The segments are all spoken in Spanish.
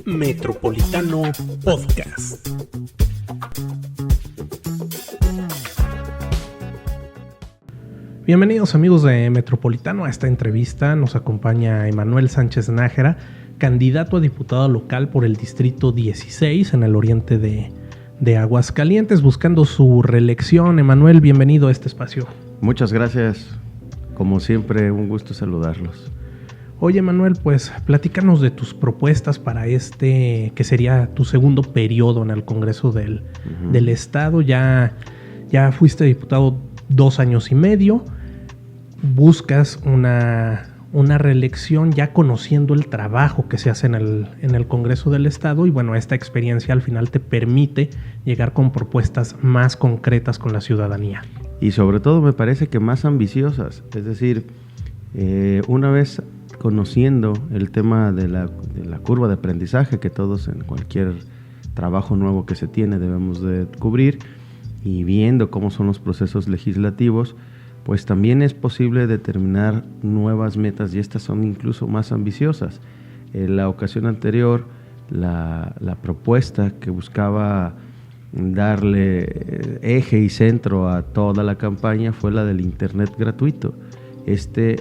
Metropolitano Podcast. Bienvenidos amigos de Metropolitano a esta entrevista. Nos acompaña Emanuel Sánchez Nájera, candidato a diputado local por el Distrito 16 en el oriente de Aguascalientes, buscando su reelección. Emanuel, bienvenido a este espacio. Muchas gracias. Como siempre, un gusto saludarlos. Oye, Emanuel, pues platícanos de tus propuestas para que sería tu segundo periodo en el Congreso del Estado. Ya fuiste diputado 2 años y medio. Buscas una reelección ya conociendo el trabajo que se hace en el Congreso del Estado, y bueno, esta experiencia al final te permite llegar con propuestas más concretas con la ciudadanía. Y sobre todo me parece que más ambiciosas, es decir, una vez conociendo el tema de la curva de aprendizaje que todos en cualquier trabajo nuevo que se tiene debemos de cubrir, y viendo cómo son los procesos legislativos, pues también es posible determinar nuevas metas, y estas son incluso más ambiciosas. En la ocasión anterior, la propuesta que buscaba darle eje y centro a toda la campaña fue la del Internet gratuito.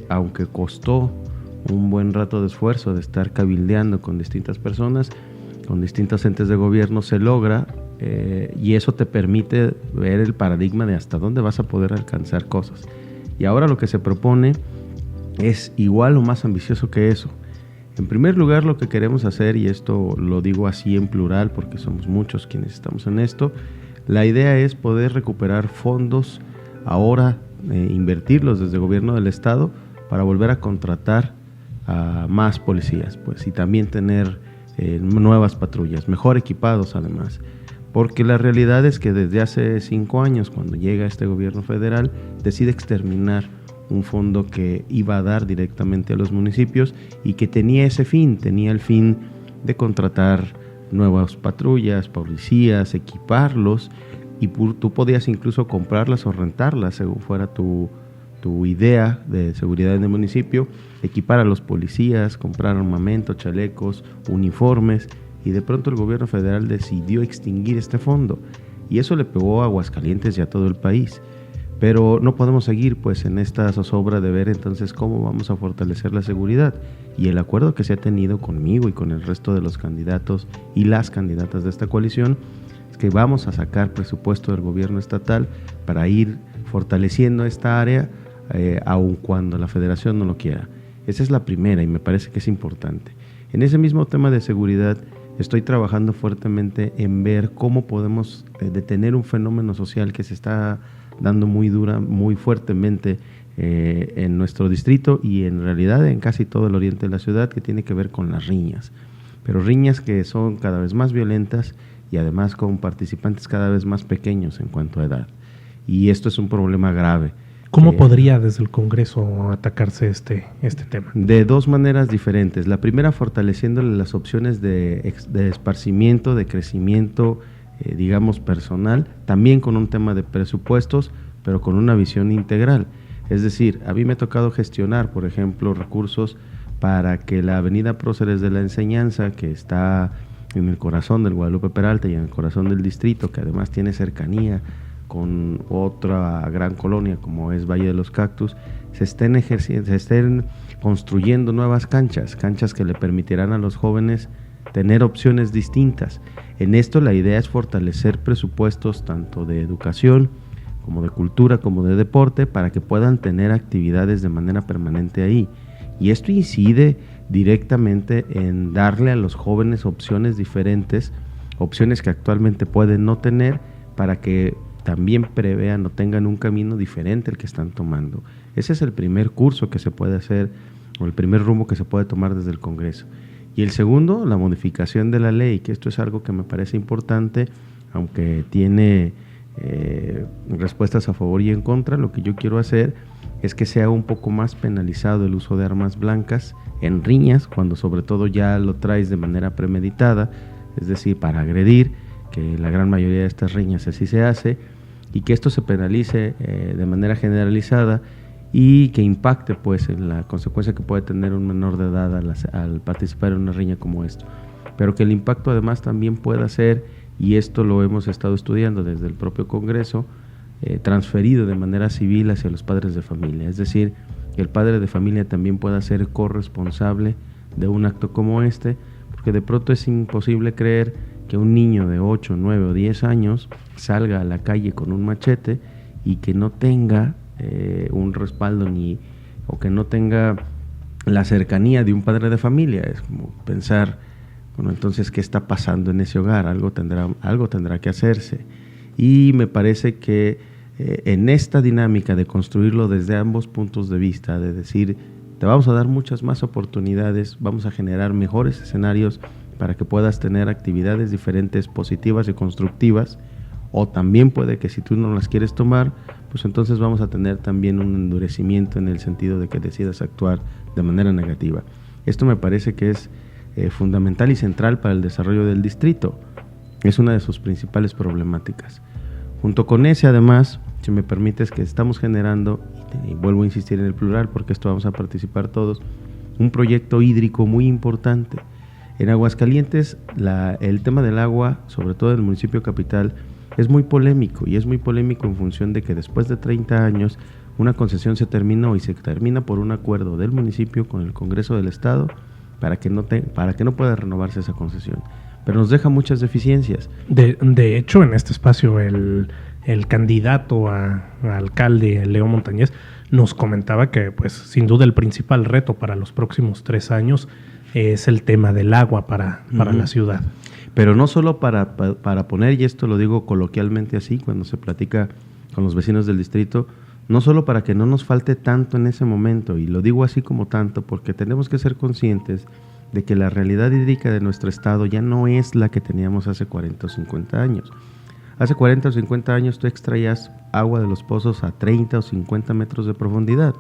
Aunque costó un buen rato de esfuerzo de estar cabildeando con distintas personas, con distintos entes de gobierno, se logra. Y eso te permite ver el paradigma de hasta dónde vas a poder alcanzar cosas. Y ahora lo que se propone es igual o más ambicioso que eso. En primer lugar, lo que queremos hacer, y esto lo digo así en plural porque somos muchos quienes estamos en esto, la idea es poder recuperar fondos ahora, invertirlos desde el gobierno del Estado para volver a contratar a más policías, pues, y también tener nuevas patrullas, mejor equipados además. Porque la realidad es que desde hace 5 años, cuando llega este gobierno federal, decide exterminar un fondo que iba a dar directamente a los municipios y que tenía el fin de contratar nuevas patrullas, policías, equiparlos, y tú podías incluso comprarlas o rentarlas según fuera tu idea de seguridad en el municipio, equipar a los policías, comprar armamento, chalecos, uniformes. Y de pronto el gobierno federal decidió extinguir este fondo, y eso le pegó a Aguascalientes y a todo el país. Pero no podemos seguir pues en esta zozobra de ver entonces cómo vamos a fortalecer la seguridad. Y el acuerdo que se ha tenido conmigo y con el resto de los candidatos y las candidatas de esta coalición es que vamos a sacar presupuesto del gobierno estatal para ir fortaleciendo esta área, aun cuando la federación no lo quiera. Esa es la primera, y me parece que es importante. En ese mismo tema de seguridad, estoy trabajando fuertemente en ver cómo podemos detener un fenómeno social que se está dando muy fuertemente en nuestro distrito, y en realidad en casi todo el oriente de la ciudad, que tiene que ver con las riñas. Pero riñas que son cada vez más violentas y además con participantes cada vez más pequeños en cuanto a edad. Y esto es un problema grave. ¿Cómo podría desde el Congreso atacarse este tema? De 2 maneras diferentes. La primera, fortaleciéndole las opciones de esparcimiento, de crecimiento, digamos personal, también con un tema de presupuestos, pero con una visión integral. Es decir, a mí me ha tocado gestionar, por ejemplo, recursos para que la avenida Próceres de la Enseñanza, que está en el corazón del Guadalupe Peralta y en el corazón del distrito, que además tiene cercanía con otra gran colonia como es Valle de los Cactus, se estén construyendo nuevas canchas que le permitirán a los jóvenes tener opciones distintas. En esto la idea es fortalecer presupuestos tanto de educación como de cultura como de deporte, para que puedan tener actividades de manera permanente ahí. Y esto incide directamente en darle a los jóvenes opciones diferentes, opciones que actualmente pueden no tener, para que también prevean o tengan un camino diferente al que están tomando. Ese es el primer curso que se puede hacer, o el primer rumbo que se puede tomar desde el Congreso. Y el segundo, la modificación de la ley, que esto es algo que me parece importante, aunque tiene respuestas a favor y en contra. Lo que yo quiero hacer es que sea un poco más penalizado el uso de armas blancas en riñas, cuando sobre todo ya lo traes de manera premeditada, es decir, para agredir, que la gran mayoría de estas riñas así se hace, y que esto se penalice de manera generalizada, y que impacte pues en la consecuencia que puede tener un menor de edad al participar en una riña como esto. Pero que el impacto además también pueda ser, y esto lo hemos estado estudiando desde el propio Congreso, transferido de manera civil hacia los padres de familia. Es decir, que el padre de familia también pueda ser corresponsable de un acto como este, porque de pronto es imposible creer que un niño de 8, 9 o 10 años salga a la calle con un machete y que no tenga un respaldo o que no tenga la cercanía de un padre de familia. Es como pensar, bueno, entonces, ¿qué está pasando en ese hogar? Algo tendrá que hacerse. Y me parece que en esta dinámica de construirlo desde ambos puntos de vista, de decir, te vamos a dar muchas más oportunidades, vamos a generar mejores escenarios para que puedas tener actividades diferentes, positivas y constructivas, o también puede que si tú no las quieres tomar, pues entonces vamos a tener también un endurecimiento en el sentido de que decidas actuar de manera negativa. Esto me parece que es fundamental y central para el desarrollo del distrito. Es una de sus principales problemáticas. Junto con ese, además, si me permites, que estamos generando, y vuelvo a insistir en el plural porque esto vamos a participar todos, un proyecto hídrico muy importante. En Aguascalientes, el tema del agua, sobre todo en el municipio capital, es muy polémico, y es muy polémico en función de que después de 30 años una concesión se terminó y se termina por un acuerdo del municipio con el Congreso del Estado para que no pueda renovarse esa concesión. Pero nos deja muchas deficiencias. De hecho, en este espacio, el candidato a alcalde, Leo Montañez, nos comentaba que, pues, sin duda el principal reto para los próximos 3 años es el tema del agua para la ciudad. Pero no solo para poner, y esto lo digo coloquialmente así, cuando se platica con los vecinos del distrito, no solo para que no nos falte tanto en ese momento, y lo digo así como tanto, porque tenemos que ser conscientes de que la realidad hídrica de nuestro estado ya no es la que teníamos hace 40 o 50 años. Hace 40 o 50 años tú extraías agua de los pozos a 30 o 50 metros de profundidad.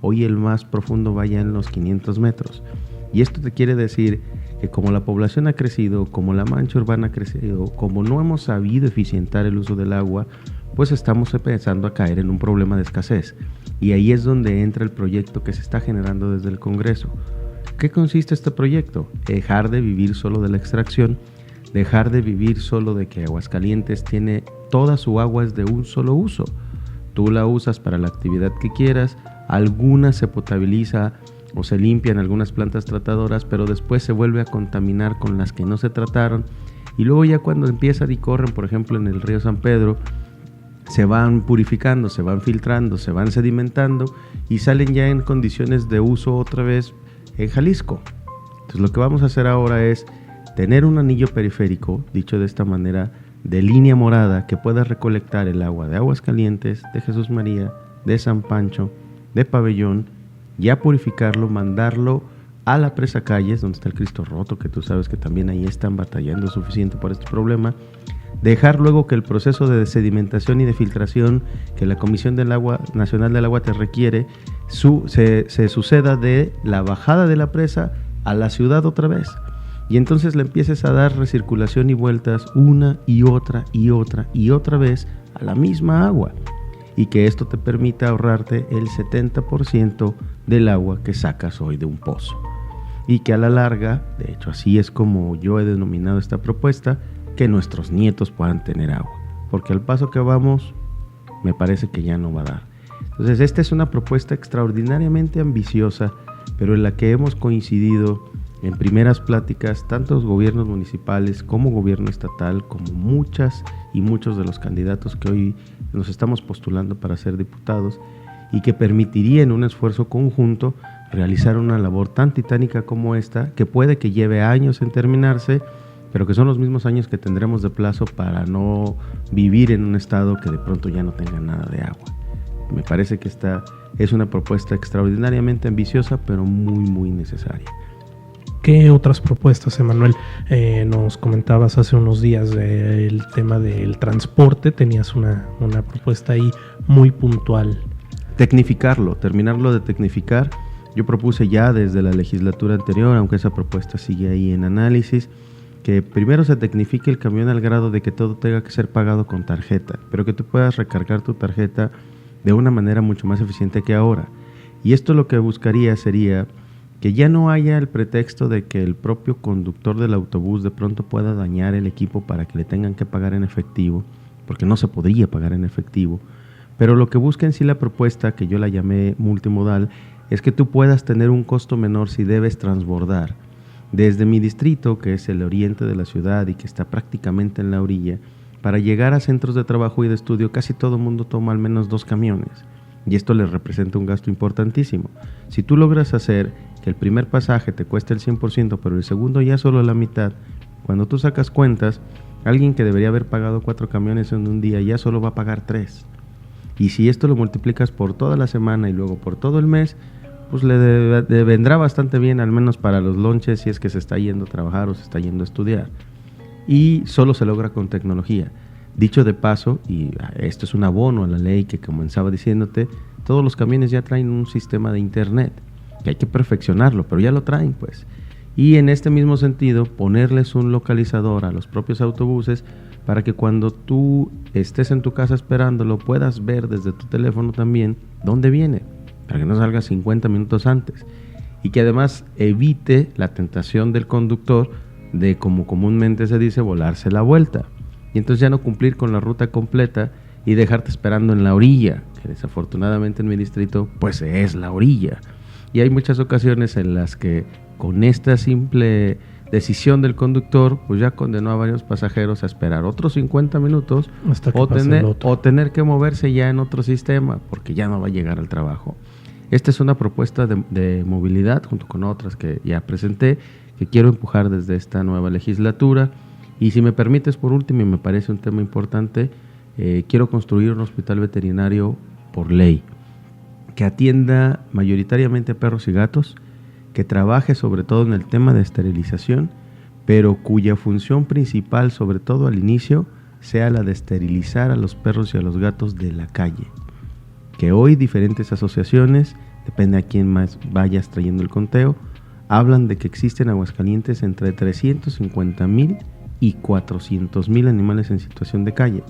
Hoy el más profundo va ya en los 500 metros. Y esto te quiere decir que como la población ha crecido, como la mancha urbana ha crecido, como no hemos sabido eficientar el uso del agua, pues estamos empezando a caer en un problema de escasez. Y ahí es donde entra el proyecto que se está generando desde el Congreso. ¿Qué consiste este proyecto? Dejar de vivir solo de la extracción, dejar de vivir solo de que Aguascalientes tiene toda su agua es de un solo uso. Tú la usas para la actividad que quieras, alguna se potabiliza o se limpia en algunas plantas tratadoras, pero después se vuelve a contaminar con las que no se trataron, y luego ya cuando empiezan y corren, por ejemplo en el río San Pedro, se van purificando, se van filtrando, se van sedimentando y salen ya en condiciones de uso otra vez en Jalisco. Entonces lo que vamos a hacer ahora es tener un anillo periférico, dicho de esta manera, de línea morada, que pueda recolectar el agua de Aguascalientes, de Jesús María, de San Pancho, de Pabellón, ya purificarlo, mandarlo a la presa Calles, donde está el Cristo Roto, que tú sabes que también ahí están batallando suficiente por este problema, dejar luego que el proceso de sedimentación y de filtración que la Comisión del Agua Nacional del Agua te requiere se suceda de la bajada de la presa a la ciudad otra vez, y entonces le empieces a dar recirculación y vueltas una y otra y otra y otra vez a la misma agua, y que esto te permita ahorrarte el 70% del agua que sacas hoy de un pozo, y que a la larga, de hecho así es como yo he denominado esta propuesta, que nuestros nietos puedan tener agua, porque al paso que vamos me parece que ya no va a dar. Entonces esta es una propuesta extraordinariamente ambiciosa, pero en la que hemos coincidido en primeras pláticas tanto los gobiernos municipales como gobierno estatal, como muchas y muchos de los candidatos que hoy nos estamos postulando para ser diputados, y que permitiría en un esfuerzo conjunto realizar una labor tan titánica como esta, que puede que lleve años en terminarse, pero que son los mismos años que tendremos de plazo para no vivir en un estado que de pronto ya no tenga nada de agua. Me parece que esta es una propuesta extraordinariamente ambiciosa, pero muy, muy necesaria. ¿Qué otras propuestas, Emanuel? Nos comentabas hace unos días del tema del transporte, tenías una propuesta ahí muy puntual. Tecnificarlo, terminarlo de tecnificar. Yo propuse ya desde la legislatura anterior, aunque esa propuesta sigue ahí en análisis, que primero se tecnifique el camión al grado de que todo tenga que ser pagado con tarjeta, pero que tú puedas recargar tu tarjeta de una manera mucho más eficiente que ahora. Y esto lo que buscaría sería que ya no haya el pretexto de que el propio conductor del autobús de pronto pueda dañar el equipo para que le tengan que pagar en efectivo, porque no se podría pagar en efectivo. Pero lo que busca en sí la propuesta, que yo la llamé multimodal, es que tú puedas tener un costo menor si debes transbordar. Desde mi distrito, que es el oriente de la ciudad y que está prácticamente en la orilla, para llegar a centros de trabajo y de estudio, casi todo el mundo toma al menos 2 camiones. Y esto les representa un gasto importantísimo. Si tú logras hacer que el primer pasaje te cueste el 100%, pero el segundo ya solo la mitad, cuando tú sacas cuentas, alguien que debería haber pagado 4 camiones en un día ya solo va a pagar 3. Y si esto lo multiplicas por toda la semana y luego por todo el mes, pues le vendrá bastante bien, al menos para los lonches, si es que se está yendo a trabajar o se está yendo a estudiar. Y solo se logra con tecnología. Dicho de paso, y esto es un abono a la ley que comenzaba diciéndote, todos los camiones ya traen un sistema de internet, que hay que perfeccionarlo, pero ya lo traen pues. Y en este mismo sentido, ponerles un localizador a los propios autobuses para que cuando tú estés en tu casa esperándolo, puedas ver desde tu teléfono también dónde viene, para que no salga 50 minutos antes. Y que además evite la tentación del conductor de, como comúnmente se dice, volarse la vuelta. Y entonces ya no cumplir con la ruta completa y dejarte esperando en la orilla, que desafortunadamente en mi distrito pues es la orilla. Y hay muchas ocasiones en las que con esta simple decisión del conductor pues ya condenó a varios pasajeros a esperar otros 50 minutos o tener que moverse ya en otro sistema porque ya no va a llegar al trabajo. Esta es una propuesta de movilidad junto con otras que ya presenté, que quiero empujar desde esta nueva legislatura. Y si me permites, por último, y me parece un tema importante, quiero construir un hospital veterinario por ley, que atienda mayoritariamente a perros y gatos, que trabaje sobre todo en el tema de esterilización, pero cuya función principal, sobre todo al inicio, sea la de esterilizar a los perros y a los gatos de la calle. Que hoy diferentes asociaciones, depende a quién más vayas trayendo el conteo, hablan de que existen en Aguascalientes entre 350,000 y 400,000 animales en situación de calle,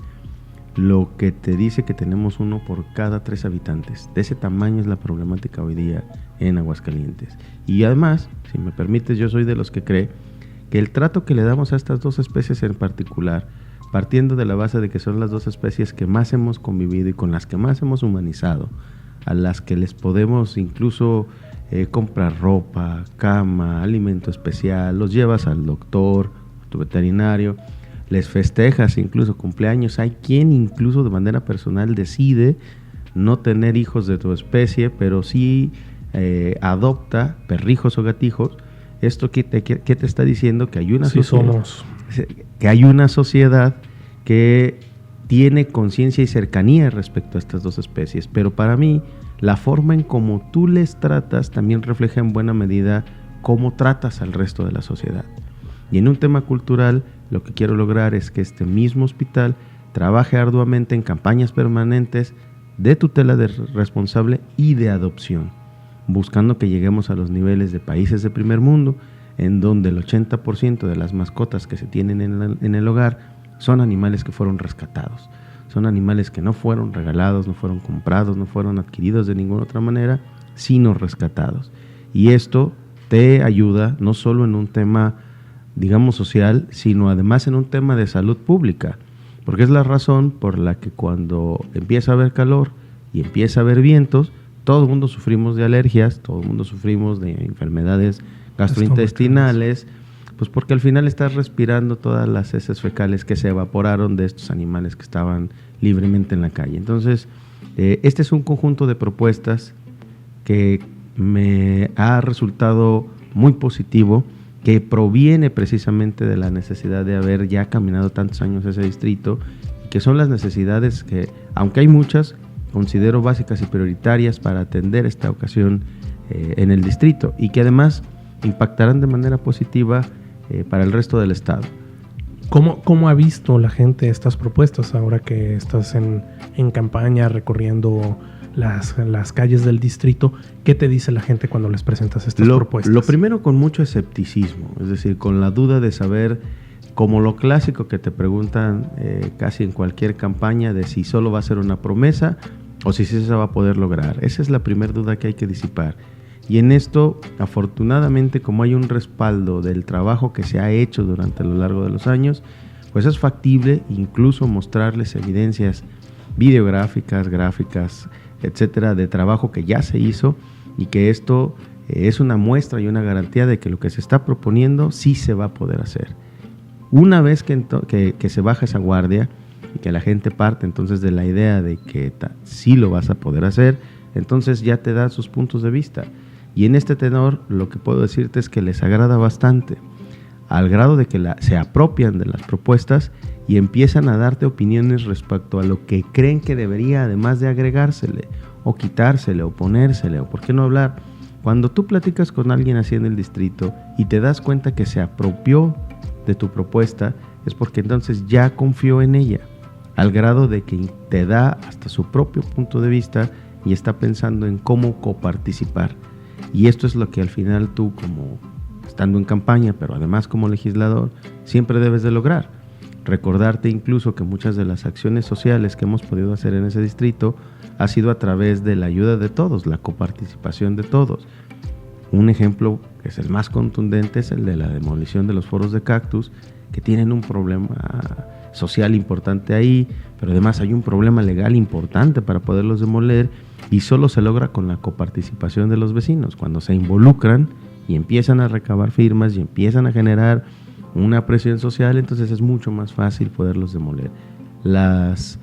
lo que te dice que tenemos uno por cada 3 habitantes. De ese tamaño es la problemática hoy día en Aguascalientes. Y además, si me permites, yo soy de los que cree que el trato que le damos a estas 2 especies en particular, partiendo de la base de que son las 2 especies que más hemos convivido y con las que más hemos humanizado, a las que les podemos incluso comprar ropa, cama, alimento especial, los llevas al doctor, tu veterinario, les festejas incluso cumpleaños. Hay quien incluso de manera personal decide no tener hijos de tu especie, pero sí adopta perrijos o gatijos. ¿Esto qué te está diciendo? Que hay una que hay una sociedad que tiene conciencia y cercanía respecto a estas 2 especies. Pero para mí, la forma en cómo tú les tratas también refleja en buena medida cómo tratas al resto de la sociedad. Y en un tema cultural, lo que quiero lograr es que este mismo hospital trabaje arduamente en campañas permanentes de tutela de responsable y de adopción, buscando que lleguemos a los niveles de países de primer mundo, en donde el 80% de las mascotas que se tienen en el hogar son animales que fueron rescatados. Son animales que no fueron regalados, no fueron comprados, no fueron adquiridos de ninguna otra manera, sino rescatados. Y esto te ayuda no solo en un tema, digamos, social, sino además en un tema de salud pública, porque es la razón por la que cuando empieza a haber calor y empieza a haber vientos, todo el mundo sufrimos de alergias, todo el mundo sufrimos de enfermedades gastrointestinales, pues porque al final estás respirando todas las heces fecales que se evaporaron de estos animales que estaban libremente en la calle. Entonces, este es un conjunto de propuestas que me ha resultado muy positivo, que proviene precisamente de la necesidad de haber ya caminado tantos años ese distrito, que son las necesidades que, aunque hay muchas, considero básicas y prioritarias para atender esta ocasión en el distrito, y que además impactarán de manera positiva para el resto del estado. ¿Cómo ha visto la gente estas propuestas ahora que estás en campaña recorriendo las calles del distrito? ¿Qué te dice la gente cuando les presentas estas propuestas? Lo primero, con mucho escepticismo, es decir, con la duda de saber, como lo clásico que te preguntan casi en cualquier campaña, de si solo va a ser una promesa o si sí se va a poder lograr. Esa es la primera duda que hay que disipar. Y en esto, afortunadamente, como hay un respaldo del trabajo que se ha hecho durante lo largo de los años, pues es factible incluso mostrarles evidencias videográficas, gráficas, etcétera, de trabajo que ya se hizo, y que esto es una muestra y una garantía de que lo que se está proponiendo sí se va a poder hacer. Una vez que se baja esa guardia y que la gente parte entonces de la idea de que sí lo vas a poder hacer, entonces ya te da sus puntos de vista. Y en este tenor lo que puedo decirte es que les agrada bastante, al grado de que se apropian de las propuestas y empiezan a darte opiniones respecto a lo que creen que debería, además de agregársele o quitársele o ponérsele, o por qué no hablar. Cuando tú platicas con alguien así en el distrito y te das cuenta que se apropió de tu propuesta, es porque entonces ya confió en ella, al grado de que te da hasta su propio punto de vista y está pensando en cómo coparticipar. Y esto es lo que al final tú, como estando en campaña, pero además como legislador, siempre debes de lograr. Recordarte incluso que muchas de las acciones sociales que hemos podido hacer en ese distrito ha sido a través de la ayuda de todos, la coparticipación de todos. Un ejemplo que es el más contundente es el de la demolición de los foros de cactus, que tienen un problema social importante ahí, pero además hay un problema legal importante para poderlos demoler, y solo se logra con la coparticipación de los vecinos, cuando se involucran y empiezan a recabar firmas y empiezan a generar una presión social. Entonces es mucho más fácil poderlos demoler. Las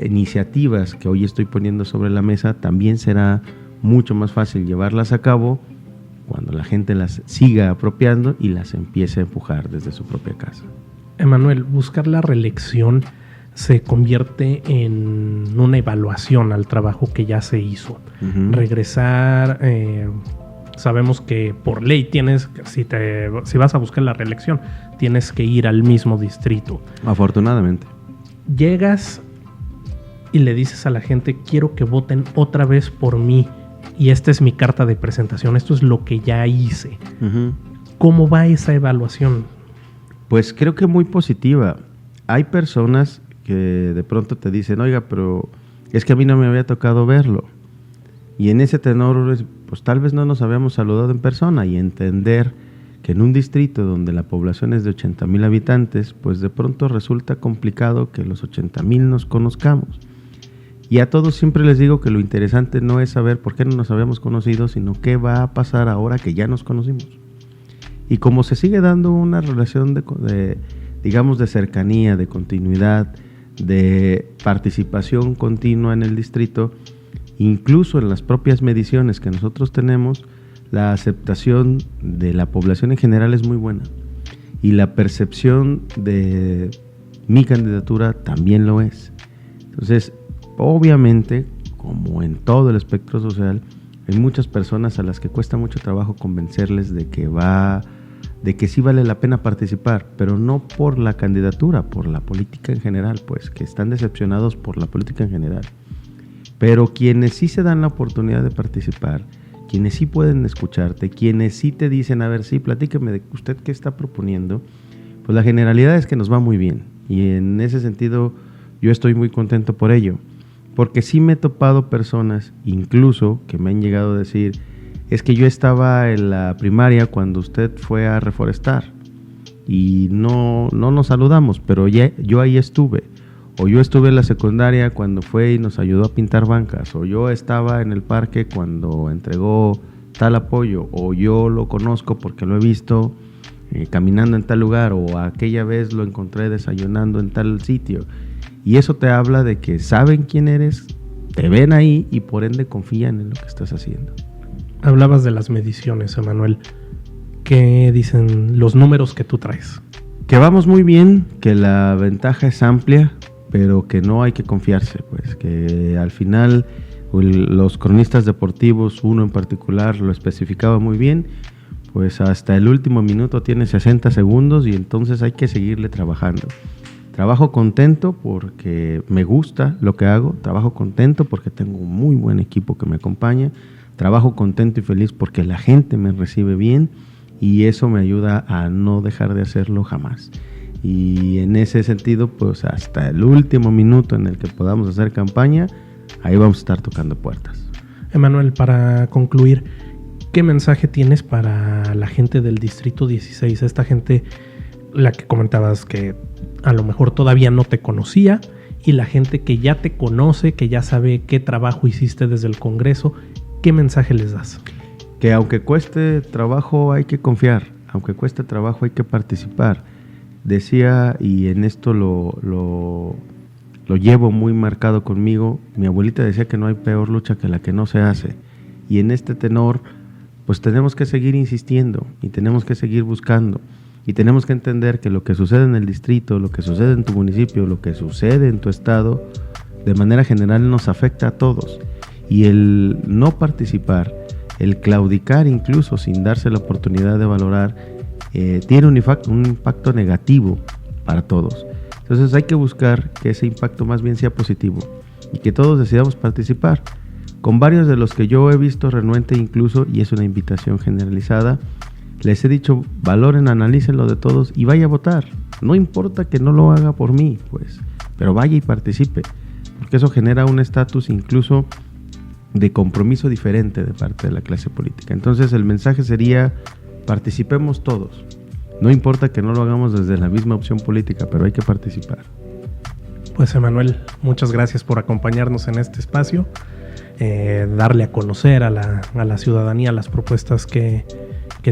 iniciativas que hoy estoy poniendo sobre la mesa también será mucho más fácil llevarlas a cabo cuando la gente las siga apropiando y las empiece a empujar desde su propia casa. Emanuel, buscar la reelección se convierte en una evaluación al trabajo que ya se hizo. Uh-huh. Regresar, sabemos que por ley tienes, si vas a buscar la reelección, tienes que ir al mismo distrito. Afortunadamente. Llegas y le dices a la gente, quiero que voten otra vez por mí, y esta es mi carta de presentación, esto es lo que ya hice. Uh-huh. ¿Cómo va esa evaluación? Pues creo que muy positiva. Hay personas que de pronto te dicen, oiga, pero es que a mí no me había tocado verlo. Y en ese tenor, pues tal vez no nos habíamos saludado en persona, y entender que en un distrito donde la población es de 80,000 habitantes, pues de pronto resulta complicado que los 80,000 nos conozcamos. Y a todos siempre les digo que lo interesante no es saber por qué no nos habíamos conocido, sino qué va a pasar ahora que ya nos conocimos. Y como se sigue dando una relación digamos, de cercanía, de continuidad, de participación continua en el distrito, incluso en las propias mediciones que nosotros tenemos, la aceptación de la población en general es muy buena. Y la percepción de mi candidatura también lo es. Entonces, obviamente, como en todo el espectro social, hay muchas personas a las que cuesta mucho trabajo convencerles de que sí vale la pena participar, pero no por la candidatura, por la política en general, pues que están decepcionados por la política en general. Pero quienes sí se dan la oportunidad de participar, quienes sí pueden escucharte, quienes sí te dicen, a ver, sí, platíqueme de usted qué está proponiendo, pues la generalidad es que nos va muy bien. Y en ese sentido yo estoy muy contento por ello, porque sí me he topado personas, incluso, que me han llegado a decir, es que yo estaba en la primaria cuando usted fue a reforestar y no nos saludamos, pero yo ahí estuve. O yo estuve en la secundaria cuando fue y nos ayudó a pintar bancas. O yo estaba en el parque cuando entregó tal apoyo. O yo lo conozco porque lo he visto caminando en tal lugar. O aquella vez lo encontré desayunando en tal sitio. Y eso te habla de que saben quién eres, te ven ahí y por ende confían en lo que estás haciendo. Hablabas de las mediciones, Emanuel. ¿Qué dicen los números que tú traes? Que vamos muy bien, que la ventaja es amplia, pero que no hay que confiarse, pues que al final los cronistas deportivos, uno en particular, lo especificaba muy bien, pues hasta el último minuto tiene 60 segundos y entonces hay que seguirle trabajando. Trabajo contento porque me gusta lo que hago, trabajo contento porque tengo un muy buen equipo que me acompaña, trabajo contento y feliz porque la gente me recibe bien y eso me ayuda a no dejar de hacerlo jamás. Y en ese sentido, pues hasta el último minuto en el que podamos hacer campaña, ahí vamos a estar tocando puertas. Emanuel, para concluir, ¿qué mensaje tienes para la gente del Distrito 16? Esta gente, la que comentabas que a lo mejor todavía no te conocía, y la gente que ya te conoce, que ya sabe qué trabajo hiciste desde el Congreso, ¿qué mensaje les das? Que aunque cueste trabajo hay que confiar, aunque cueste trabajo hay que participar. Decía, y en esto lo llevo muy marcado conmigo, mi abuelita decía que no hay peor lucha que la que no se hace. Y en este tenor, pues tenemos que seguir insistiendo y tenemos que seguir buscando. Y tenemos que entender que lo que sucede en el distrito, lo que sucede en tu municipio, lo que sucede en tu estado, de manera general nos afecta a todos. Y el no participar, el claudicar incluso sin darse la oportunidad de valorar, tiene un impacto negativo para todos. Entonces hay que buscar que ese impacto más bien sea positivo y que todos decidamos participar. Con varios de los que yo he visto renuente incluso, y es una invitación generalizada, les he dicho, valoren, analicen lo de todos y vaya a votar. No importa que no lo haga por mí, pues, pero vaya y participe, porque eso genera un estatus incluso de compromiso diferente de parte de la clase política. Entonces el mensaje sería, participemos todos. No importa que no lo hagamos desde la misma opción política, pero hay que participar. Pues Emanuel, muchas gracias por acompañarnos en este espacio, darle a conocer a la ciudadanía las propuestas que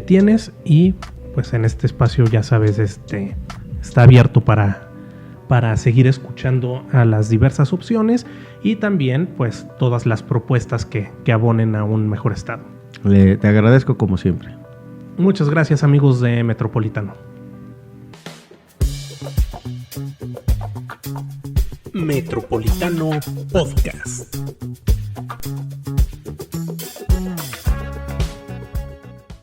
tienes, y pues en este espacio ya sabes, está abierto para seguir escuchando a las diversas opciones y también pues todas las propuestas que abonen a un mejor estado. Te agradezco como siempre. Muchas gracias, amigos de Metropolitano. Metropolitano Podcast.